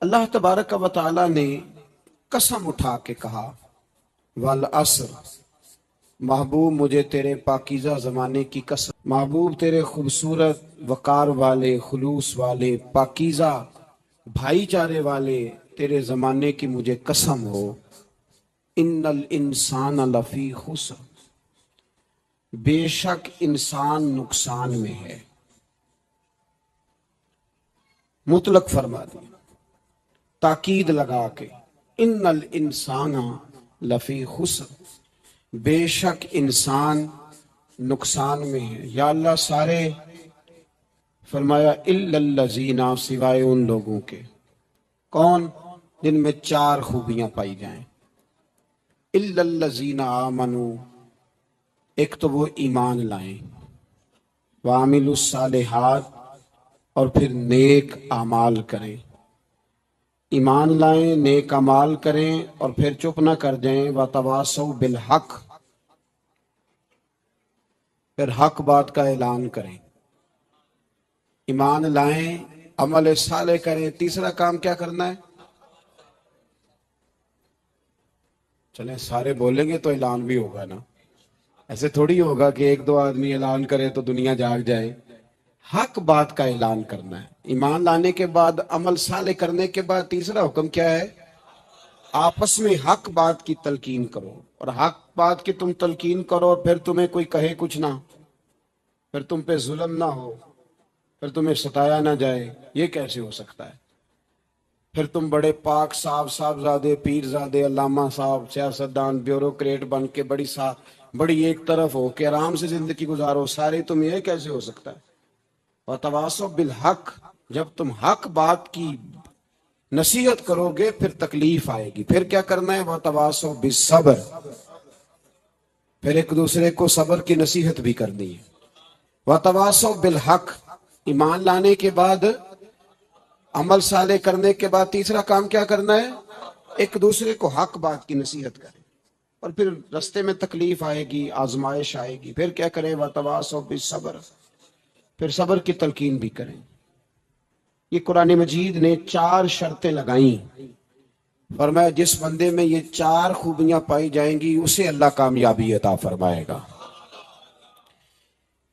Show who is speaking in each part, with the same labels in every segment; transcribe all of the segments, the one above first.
Speaker 1: اللہ تبارک و تعالی نے قسم اٹھا کے کہا والعصر، محبوب مجھے تیرے پاکیزہ زمانے کی قسم، محبوب تیرے خوبصورت وقار والے، خلوص والے، پاکیزہ بھائی چارے والے تیرے زمانے کی مجھے قسم ہو، ان الانسان لفی خسر، بے شک انسان نقصان میں ہے۔ مطلق فرما دیا، تاکید لگا کے، ان الانسان لفی خسر، بے شک انسان نقصان میں ہے۔ یا اللہ سارے فرمایا الا الذین، سوائے ان لوگوں کے، کون؟ جن میں چار خوبیاں پائی جائیں۔ الا الذین آمنوا، ایک تو وہ ایمان لائیں، وعملوا الصالحات، اور پھر نیک اعمال کریں۔ ایمان لائیں، نیک اعمال کریں، اور پھر چپ نہ کر جائیں، وتواصوا بالحق، پھر حق بات کا اعلان کریں۔ ایمان لائیں، عمل صالح کریں، تیسرا کام کیا کرنا ہے؟ چلیں سارے بولیں گے تو اعلان بھی ہوگا نا، ایسے تھوڑی ہوگا کہ ایک دو آدمی اعلان کرے تو دنیا جاگ جائے۔ حق بات کا اعلان کرنا ہے۔ ایمان لانے کے بعد، عمل صالح کرنے کے بعد تیسرا حکم کیا ہے؟ آپس میں حق بات کی تلقین کرو، اور حق بات کی تم تلقین کرو، اور پھر تمہیں کوئی کہے کچھ نہ، پھر تم پہ ظلم نہ ہو، پھر تمہیں ستایا نہ جائے، یہ کیسے ہو سکتا ہے؟ پھر تم بڑے پاک صاحب، صاحبزادے، پیرزادے، علامہ صاحب، سیاستدان، بیوروکریٹ بن کے بڑی ایک طرف ہو کے آرام سے زندگی گزارو سارے، تم یہ کیسے ہو سکتا ہے؟ وتواصوا بالحق، جب تم حق بات کی نصیحت کرو گے پھر تکلیف آئے گی، پھر کیا کرنا ہے؟ وتواصوا بالصبر، پھر ایک دوسرے کو صبر کی نصیحت بھی کرنی ہے۔ وتواصوا بالحق، ایمان لانے کے بعد، عمل صالح کرنے کے بعد تیسرا کام کیا کرنا ہے؟ ایک دوسرے کو حق بات کی نصیحت کریں، اور پھر رستے میں تکلیف آئے گی، آزمائش آئے گی، پھر کیا کریں؟ وتواصوا بالصبر، پھر صبر کی تلقین بھی کریں۔ یہ قرآن مجید نے چار شرطیں لگائیں، فرمایا جس بندے میں یہ چار خوبیاں پائی جائیں گی اسے اللہ کامیابی عطا فرمائے گا۔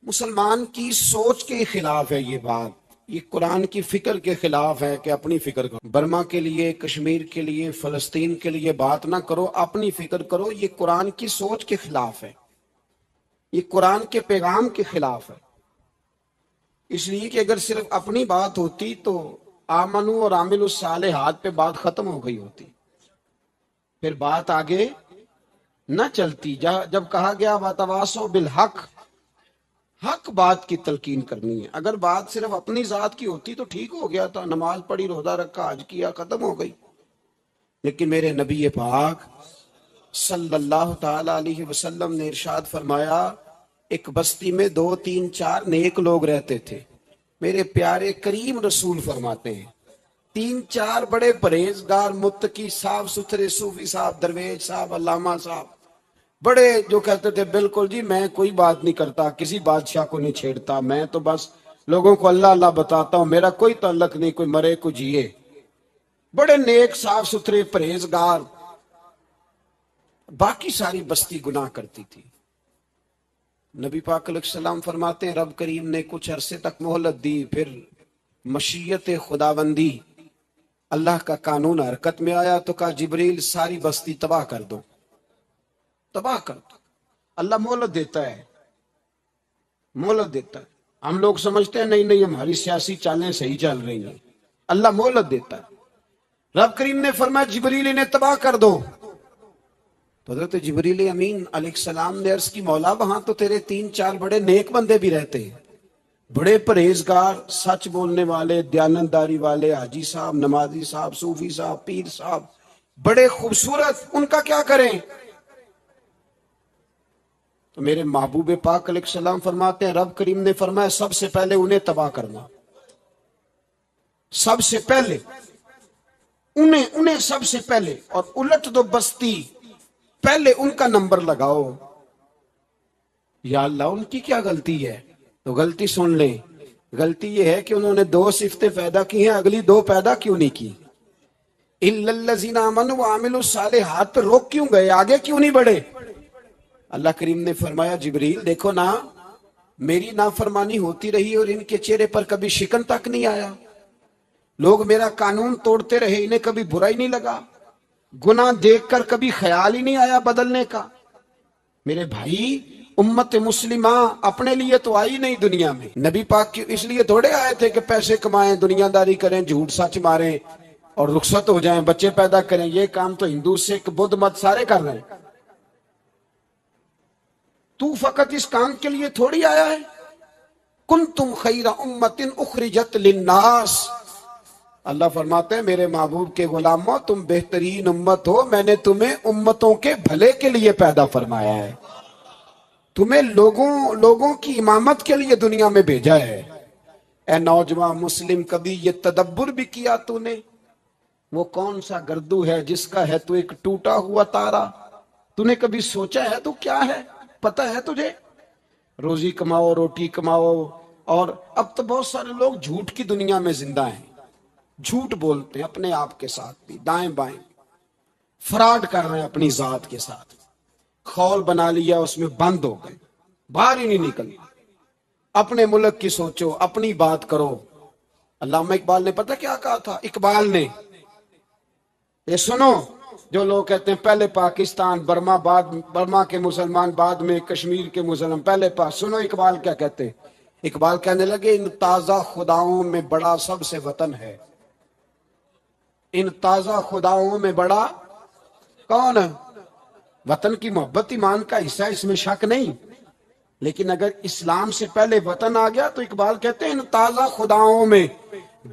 Speaker 1: مسلمان کی سوچ کے خلاف ہے یہ بات، یہ قرآن کی فکر کے خلاف ہے کہ اپنی فکر کرو، برما کے لیے، کشمیر کے لیے، فلسطین کے لیے بات نہ کرو، اپنی فکر کرو۔ یہ قرآن کی سوچ کے خلاف ہے، یہ قرآن کے پیغام کے خلاف ہے۔ اس لیے کہ اگر صرف اپنی بات ہوتی تو آمنو اور عاملوا الصالحات پہ بات ختم ہو گئی ہوتی، پھر بات آگے نہ چلتی۔ جب کہا گیا وتواصوا بالحق، حق بات کی تلقین کرنی ہے۔ اگر بات صرف اپنی ذات کی ہوتی تو ٹھیک ہو گیا تھا، نماز پڑھی، روزہ رکھا، حج کیا، ختم ہو گئی۔ لیکن میرے نبی پاک صلی اللہ تعالی علیہ وسلم نے ارشاد فرمایا، ایک بستی میں 2 3 4 نیک لوگ رہتے تھے۔ میرے پیارے کریم رسول فرماتے ہیں 3 4 بڑے پرہیزگار، متقی، صاف ستھرے صوفی صاحب، درویش صاحب، علامہ صاحب، بڑے جو کہتے تھے بالکل جی میں کوئی بات نہیں کرتا، کسی بادشاہ کو نہیں چھیڑتا، میں تو بس لوگوں کو اللہ اللہ بتاتا ہوں، میرا کوئی تعلق نہیں، کوئی مرے کوئی جیے، بڑے نیک، صاف ستھرے، پرہیزگار۔ باقی ساری بستی گناہ کرتی تھی۔ نبی پاک علیہ السلام فرماتے ہیں رب کریم نے کچھ عرصے تک مہلت دی، پھر مشیت خداوندی، اللہ کا قانون حرکت میں آیا تو کہا جبریل ساری بستی تباہ کر دو، تباہ کر دو۔ اللہ مہلت دیتا ہے، مہلت دیتا ہے۔ ہم لوگ سمجھتے ہیں نہیں ہماری سیاسی چالیں صحیح چل رہی ہیں، اللہ مہلت دیتا ہے۔ رب کریم نے فرمایا جبریل انہیں تباہ کر دو، تو حضرت جبریل امین علیہ السلام نے عرض کی مولا وہاں تو تیرے 3 4 بڑے نیک بندے بھی رہتے ہیں، بڑے پرہیزگار، سچ بولنے والے، دیانتداری والے، حاجی صاحب، نمازی صاحب، صوفی صاحب، پیر صاحب، بڑے خوبصورت، ان کا کیا کریں؟ تو میرے محبوب پاک علیہ السلام فرماتے ہیں رب کریم نے فرمایا سب سے پہلے انہیں تباہ کرنا، سب سے پہلے انہیں سب سے پہلے، اور الٹ دو بستی، پہلے ان کا نمبر لگاؤ۔ یا اللہ ان کی کیا غلطی ہے؟ تو غلطی سن لیں، غلطی یہ ہے کہ انہوں نے 2 صفتیں پیدا کی ہیں، اگلی 2 پیدا کیوں نہیں کی؟ الا الذین آمنوا وعملوا الصالحات پہ روک کیوں گئے؟ آگے کیوں نہیں بڑھے؟ اللہ کریم نے فرمایا جبریل دیکھو نا، میری نافرمانی ہوتی رہی اور ان کے چہرے پر کبھی شکن تک نہیں آیا، لوگ میرا قانون توڑتے رہے، انہیں کبھی برا ہی نہیں لگا، گناہ دیکھ کر کبھی خیال ہی نہیں آیا بدلنے کا۔ میرے بھائی، امت مسلمہ اپنے لیے تو آئی نہیں دنیا میں، نبی پاک کی اس لیے تھوڑے آئے تھے کہ پیسے کمائیں، دنیا داری کریں، جھوٹ سچ ماریں اور رخصت ہو جائیں، بچے پیدا کریں۔ یہ کام تو ہندو سکھ بدھ مت سارے کر رہے ہیں، تو فقط اس کام کے لیے تھوڑی آیا ہے۔ کنتم خیر امت اخرجت للناس، اللہ فرماتے ہیں میرے محبوب کے غلاموں تم بہترین امت ہو، میں نے تمہیں امتوں کے بھلے کے لیے پیدا فرمایا ہے، تمہیں لوگوں کی امامت کے لیے دنیا میں بھیجا ہے۔ اے نوجوان مسلم، کبھی یہ تدبر بھی کیا تو نے؟ وہ کون سا گردو ہے جس کا ہے تو ایک ٹوٹا ہوا تارا؟ تو نے کبھی سوچا ہے تو کیا ہے؟ پتہ ہے تجھے؟ روزی کماؤ، روٹی کماؤ، اور اب تو بہت سارے لوگ جھوٹ کی دنیا میں زندہ ہیں، جھوٹ بولتے ہیں اپنے آپ کے ساتھ بھی، دائیں بائیں فراڈ کر رہے ہیں اپنی ذات کے ساتھ، خول بنا لیا اس میں بند ہو گئے، باہر ہی نہیں نکل۔ اپنے ملک کی سوچو، اپنی بات کرو۔ علامہ اقبال نے پتہ کیا کہا تھا؟ اقبال نے، یہ سنو، جو لوگ کہتے ہیں پہلے پاکستان، برما کے مسلمان بعد میں کشمیر کے مسلمان، پہلے سنو اقبال کیا کہتے ہیں۔ اقبال کہنے لگے ان تازہ خداؤں میں بڑا سب سے وطن ہے، ان تازہ خداؤں میں بڑا کون ہے؟ وطن کی محبت ایمان کا حصہ، اس میں شک نہیں، لیکن اگر اسلام سے پہلے وطن آ گیا تو اقبال کہتے ہیں ان تازہ خداؤں میں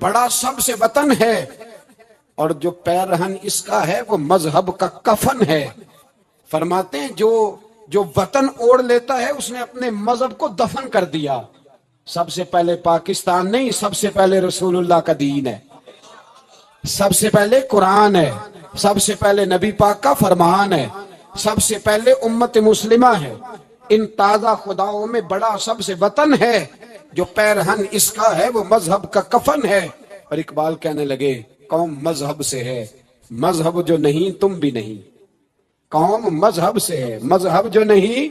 Speaker 1: بڑا سب سے وطن ہے، اور جو پیرہن اس کا ہے وہ مذہب کا کفن ہے۔ فرماتے ہیں جو وطن اوڑھ لیتا ہے اس نے اپنے مذہب کو دفن کر دیا۔ سب سے پہلے پاکستان نہیں، سب سے پہلے رسول اللہ کا دین ہے، سب سے پہلے قرآن ہے، سب سے پہلے نبی پاک کا فرمان ہے، سب سے پہلے امت مسلمہ ہے۔ ان تازہ خداؤں میں بڑا سب سے وطن ہے، جو پیرہن اس کا ہے وہ مذہب کا کفن ہے۔ اور اقبال کہنے لگے قوم مذہب سے ہے، مذہب جو نہیں تم بھی نہیں۔ قوم مذہب سے ہے، مذہب جو نہیں،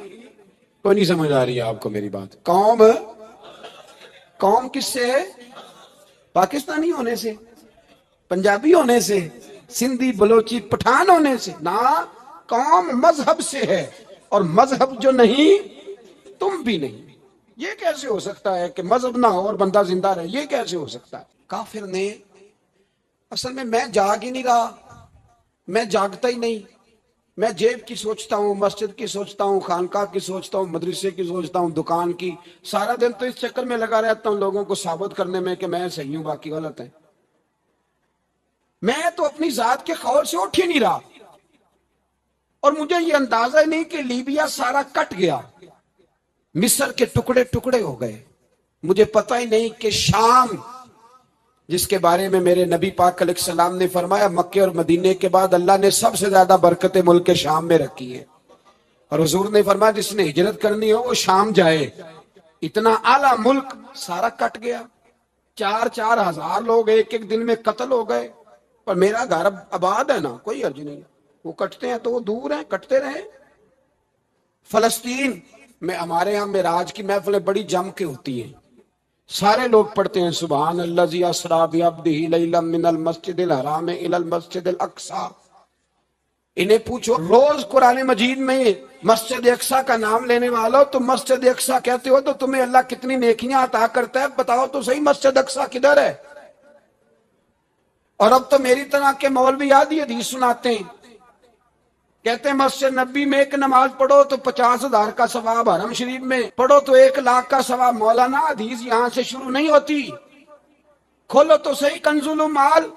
Speaker 1: تو نہیں سمجھ آ رہی ہے آپ کو میری بات؟ قوم کس سے ہے؟ پاکستانی ہونے سے، پنجابی ہونے سے، سندھی بلوچی پٹھان ہونے سے نہ، قوم مذہب سے ہے، اور مذہب جو نہیں تم بھی نہیں۔ یہ کیسے ہو سکتا ہے کہ مذہب نہ ہو اور بندہ زندہ رہے؟ یہ کیسے ہو سکتا ہے؟ کافر نے اصل میں جاگ ہی نہیں رہا، میں جاگتا ہی نہیں، میں جیب کی سوچتا ہوں، مسجد کی سوچتا ہوں، خانقاہ کی سوچتا ہوں، مدرسے کی سوچتا ہوں، دکان کی، سارا دن تو اس چکر میں لگا رہتا ہوں لوگوں کو ثابت کرنے میں کہ میں صحیح ہوں باقی غلط ہیں۔ میں تو اپنی ذات کے خول سے اٹھ ہی نہیں رہا، اور مجھے یہ اندازہ ہی نہیں کہ لیبیا سارا کٹ گیا، مصر کے ٹکڑے ٹکڑے ہو گئے، مجھے پتہ ہی نہیں کہ شام، جس کے بارے میں میرے نبی پاک علیہ السلام نے فرمایا مکے اور مدینے کے بعد اللہ نے سب سے زیادہ برکتیں ملک شام میں رکھی ہے، اور حضور نے فرمایا جس نے ہجرت کرنی ہو وہ شام جائے۔ اتنا اعلیٰ ملک سارا کٹ گیا، 4,000 لوگ ایک دن میں قتل ہو گئے، پر میرا گھر آباد ہے نا، کوئی حرج نہیں، وہ کٹتے ہیں تو وہ دور ہیں، کٹتے رہیں۔ فلسطین میں ہمارے ہاں معراج کی محفلیں بڑی جم کے ہوتی ہیں، سارے لوگ پڑھتے ہیں سبحان الذی اسری بعبدہ لیلا من المسجد الحرام الی المسجد الاقصی۔ انہیں پوچھو روز قرآن مجید میں مسجد اقصی کا نام لینے والو، تم مسجد اقصی کہتے ہو تو تمہیں اللہ کتنی نیکیاں عطا کرتا ہے، بتاؤ تو صحیح مسجد اقصی کدھر ہے؟ اور اب تو میری طرح کے مولوی آدھی حدیث سناتے ہیں، کہتے ہیں مسجد نبی میں ایک نماز پڑھو تو 50,000 کا ثواب، حرم شریف میں پڑھو تو 1,00,000 کا ثواب۔ مولانا حدیث یہاں سے شروع نہیں ہوتی، کھولو تو صحیح کنز المال،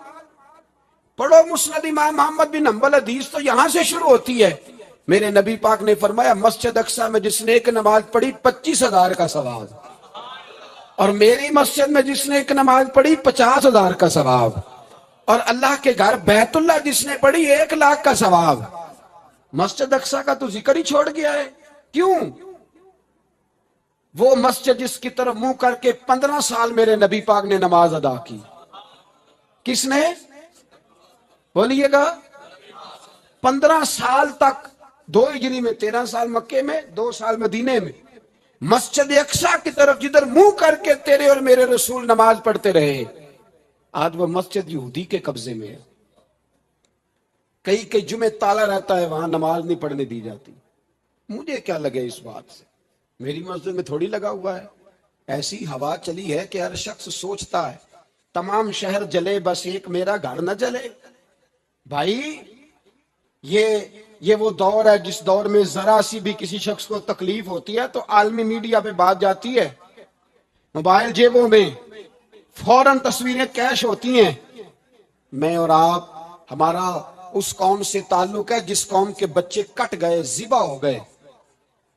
Speaker 1: پڑھو مسند امام محمد بن حنبل، حدیث تو یہاں سے شروع ہوتی ہے۔ میرے نبی پاک نے فرمایا مسجد اقصی میں جس نے ایک نماز پڑھی 25,000 کا ثواب، اور میری مسجد میں جس نے ایک نماز پڑھی 50,000 کا ثواب، اور اللہ کے گھر بیت اللہ جس نے پڑھی 1,00,000 کا ثواب۔ مسجد اقصی کا تو ذکر ہی چھوڑ گیا ہے، کیوں؟ وہ مسجد جس کی طرف منہ کر کے 15 سال میرے نبی پاک نے نماز ادا کی، کس نے؟ بولیے گا 15 سال تک 2 ہجری میں 13 سال مکے میں 2 سال مدینے میں مسجد اقصی کی طرف جدھر منہ کر کے تیرے اور میرے رسول نماز پڑھتے رہے، آج وہ مسجد یہودی کے قبضے میں ہے۔ کئی جمعے تالا رہتا ہے، وہاں نماز نہیں پڑھنے دی جاتی۔ مجھے کیا لگے اس بات سے، میری مسجد میں تھوڑی لگا ہوا ہے۔ ایسی ہوا چلی ہے کہ ہر شخص سوچتا ہے تمام شہر جلے بس ایک میرا گھر نہ جلے۔ بھائی یہ وہ دور ہے جس دور میں ذرا سی بھی کسی شخص کو تکلیف ہوتی ہے تو عالمی میڈیا پہ بات جاتی ہے، موبائل جیبوں میں فوراً تصویریں کیش ہوتی ہیں۔ میں اور آپ، ہمارا اس قوم سے تعلق ہے جس قوم کے بچے کٹ گئے، ذبح ہو گئے،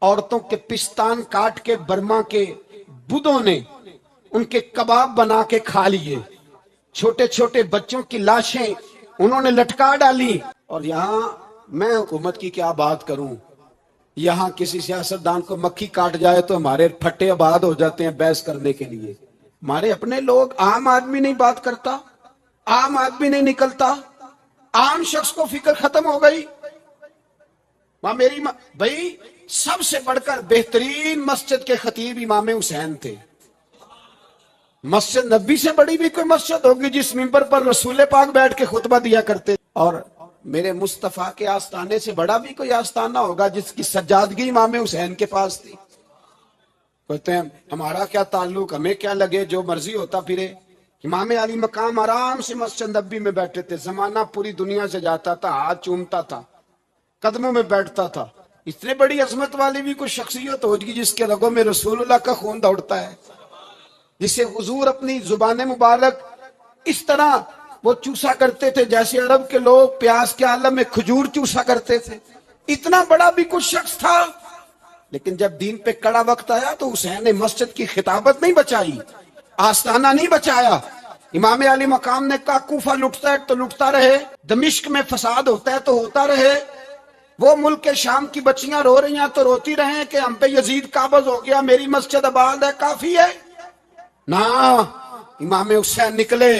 Speaker 1: عورتوں کے پستان کاٹ کے برما کے بدھوں نے ان کے کباب بنا کے کھا لیے، چھوٹے چھوٹے بچوں کی لاشیں انہوں نے لٹکا ڈالی۔ اور یہاں میں حکومت کی کیا بات کروں، یہاں کسی سیاستدان کو مکھی کاٹ جائے تو ہمارے پھٹے آباد ہو جاتے ہیں بحث کرنے کے لیے۔ ہمارے اپنے لوگ، عام آدمی نہیں بات کرتا، عام آدمی نہیں نکلتا، عام شخص کو فکر ختم ہو گئی۔ بھائی سب سے بڑھ کر بہترین مسجد کے خطیب امام حسین تھے۔ مسجد نبی سے بڑی بھی کوئی مسجد ہوگی جس منبر پر رسول پاک بیٹھ کے خطبہ دیا کرتے، اور میرے مصطفیٰ کے آستانے سے بڑا بھی کوئی آستانہ ہوگا جس کی سجادگی امام حسین کے پاس تھی۔ کہتے ہیں ہمارا کیا تعلق، ہمیں کیا لگے، جو مرضی ہوتا پھرے۔ امام علی مقام آرام سے مسجد نبی میں بیٹھے تھے، زمانہ پوری دنیا سے جاتا تھا، ہاتھ چومتا تھا، قدموں میں بیٹھتا تھا۔ اتنے بڑی عظمت والی بھی کوئی شخصیت ہوگی جس کے رگوں میں رسول اللہ کا خون دوڑتا ہے، جسے حضور اپنی زبان مبارک اس طرح وہ چوسا کرتے تھے جیسے عرب کے لوگ پیاس کے عالم میں کھجور چوسا کرتے تھے۔ اتنا بڑا بھی کچھ شخص تھا، لیکن جب دین پہ کڑا وقت آیا تو حسین نے مسجد کی خطابت نہیں بچائی، آستانہ نہیں بچایا۔ امام علی مقام نے کہا کوفہ لٹتا ہے تو لٹتا رہے، دمشق میں فساد ہوتا ہے تو ہوتا رہے، وہ ملک کے شام کی بچیاں رو رہی ہیں تو روتی رہیں کہ ہم پہ یزید قابض ہو گیا، میری مسجد آباد ہے، کافی ہے نا۔ امام حسین نکلے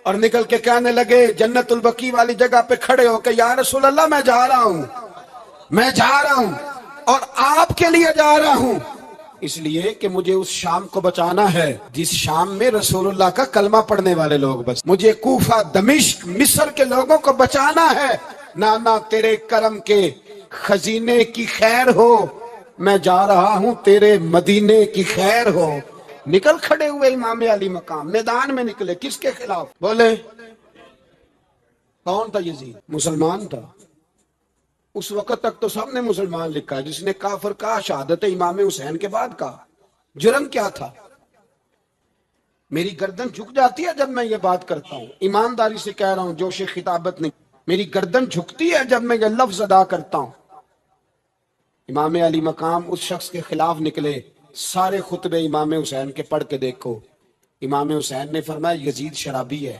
Speaker 1: اور نکل کے کہنے لگے جنت البقیع والی جگہ پہ کھڑے ہو کہ یا رسول اللہ میں جا رہا ہوں اور آپ کے لیے جا رہا ہوں، اس لیے کہ مجھے اس شام کو بچانا ہے جس شام میں رسول اللہ کا کلمہ پڑھنے والے لوگ بس، مجھے کوفہ، دمشق، مصر کے لوگوں کو بچانا ہے۔ نانا تیرے کرم کے خزینے کی خیر ہو، میں جا رہا ہوں تیرے مدینے کی خیر ہو۔ نکل کھڑے ہوئے امام علی مقام، میدان میں نکلے، کس کے خلاف بولے؟ کون تھا یزید؟ مسلمان تھا۔ اس وقت تک تو سب نے مسلمان لکھا ہے، جس نے کافر کہا شہادت امام حسین کے بعد کہا۔ جرم کیا تھا؟ میری گردن جھک جاتی ہے جب میں یہ بات کرتا ہوں، ایمانداری سے کہہ رہا ہوں، جوش خطابت نہیں، میری گردن جھکتی ہے جب میں یہ لفظ ادا کرتا ہوں۔ امام علی مقام اس شخص کے خلاف نکلے، سارے خطبے امام حسین کے پڑھ کے دیکھو۔ امام حسین نے فرمایا یزید شرابی ہے،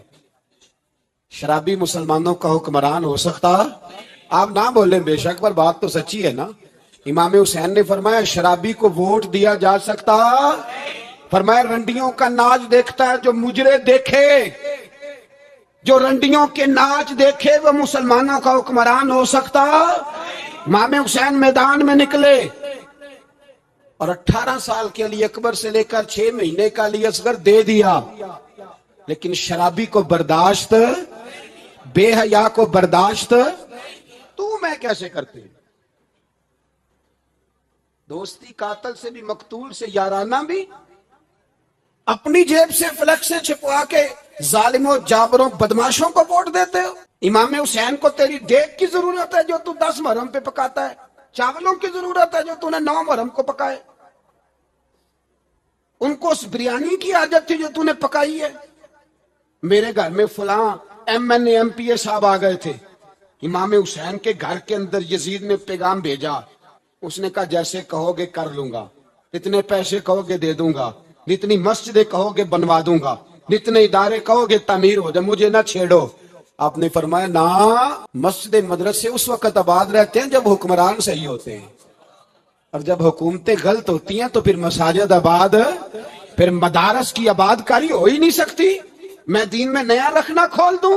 Speaker 1: شرابی مسلمانوں کا حکمران ہو سکتا؟ آپ نہ بولیں بے شک، پر بات تو سچی ہے نا۔ امام حسین نے فرمایا شرابی کو ووٹ دیا جا سکتا؟ فرمایا رنڈیوں کا ناچ دیکھتا ہے جو مجرے دیکھے، جو رنڈیوں کے ناچ دیکھے وہ مسلمانوں کا حکمران ہو سکتا؟ امام حسین میدان میں نکلے اور 18 سال کے علی اکبر سے لے کر 6 مہینے کا علی اصغر دے دیا، لیکن شرابی کو برداشت، بے حیا کو برداشت تو میں کیسے کرتے؟ دوستی قاتل سے بھی، مقتول سے یارانہ بھی، اپنی جیب سے فلک سے چھپوا کے ظالموں، جابروں، بدماشوں کو ووٹ دیتے ہو۔ امام حسین کو تیری دیگ کی ضرورت ہے جو تو 10 محرم پہ پکاتا ہے، چاولوں کی ضرورت ہے جو تو نے 9 محرم کو پکائے، ان کو اس بریانی کی عادت تھی جو تو نے پکائی ہے۔ میرے گھر میں فلاں MNA MPA صاحب آ گئے تھے، امام حسین کے گھر کے اندر یزید نے پیغام بھیجا، اس نے کہا جیسے کہو گے کر لوں گا، اتنے پیسے کہو گے دے دوں گا، جتنی مسجدیں کہو گے بنوا دوں گا، جتنے ادارے کہو گے تعمیر ہو جائے، مجھے نہ چھیڑو۔ آپ نے فرمایا نا، مسجد مدرسے اس وقت آباد رہتے ہیں جب حکمران صحیح ہوتے ہیں، اور جب حکومتیں غلط ہوتی ہیں تو پھر مساجد آباد، پھر مدارس کی آباد کاری ہو ہی نہیں سکتی۔ میں دین میں نیا رکھنا کھول دوں؟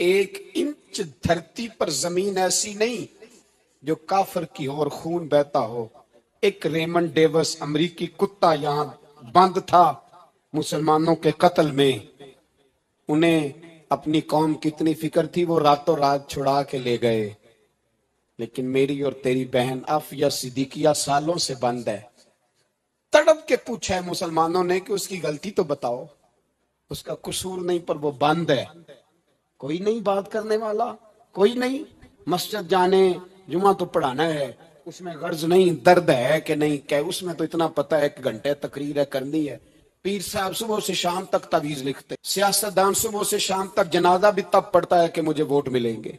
Speaker 1: ایک انچ دھرتی پر زمین ایسی نہیں جو کافر کی ہو اور خون بہتا ہو. ایک ریمنڈ ڈیوس امریکی کتا یہاں بند تھا مسلمانوں کے قتل میں. انہیں اپنی قوم کی اتنی فکر تھی وہ راتوں رات چھڑا کے لے گئے. لیکن میری اور تیری بہن عافیہ صدیقیہ سالوں سے بند ہے. تڑپ کے پوچھا ہے مسلمانوں نے کہ اس کی غلطی تو بتاؤ. اس کا قصور نہیں پر وہ بند ہے. کوئی نہیں بات کرنے والا, کوئی نہیں. مسجد جانے, جمعہ تو پڑھانا ہے, اس میں غرض نہیں. درد ہے کہ نہیں کہ اس میں تو اتنا پتہ ہے 1 گھنٹے تقریر ہے کرنی ہے. پیر صاحب صبح سے شام تک تعویذ لکھتے, سیاستدان صبح سے شام تک جنازہ بھی تب پڑھتا ہے کہ مجھے ووٹ ملیں گے.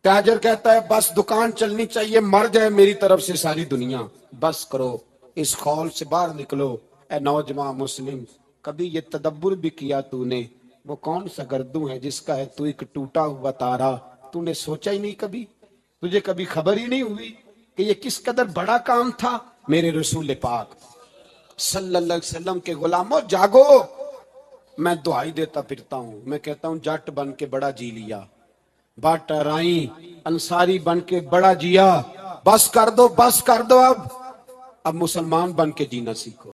Speaker 1: تاجر کہتا ہے بس دکان چلنی چاہیے, مر جائے میری طرف سے ساری دنیا. بس کرو, اس خول سے باہر نکلو. اے نوجوان مسلم, کبھی یہ تدبر بھی کیا تو نے, وہ کون سا گردوں ہے جس کا ہے تو ایک ٹوٹا ہوا تارا. تو نے سوچا ہی نہیں کبھی, تجھے کبھی خبر ہی نہیں ہوئی کہ یہ کس قدر بڑا کام تھا. میرے رسول پاک صلی اللہ علیہ وسلم کے غلاموں جاگو. میں دعائی دیتا پھرتا ہوں, میں کہتا ہوں جٹ بن کے بڑا جی لیا, باٹرائیں انصاری بن کے بڑا جیا. بس کر دو, بس کر دو. اب مسلمان بن کے جینا سیکھو.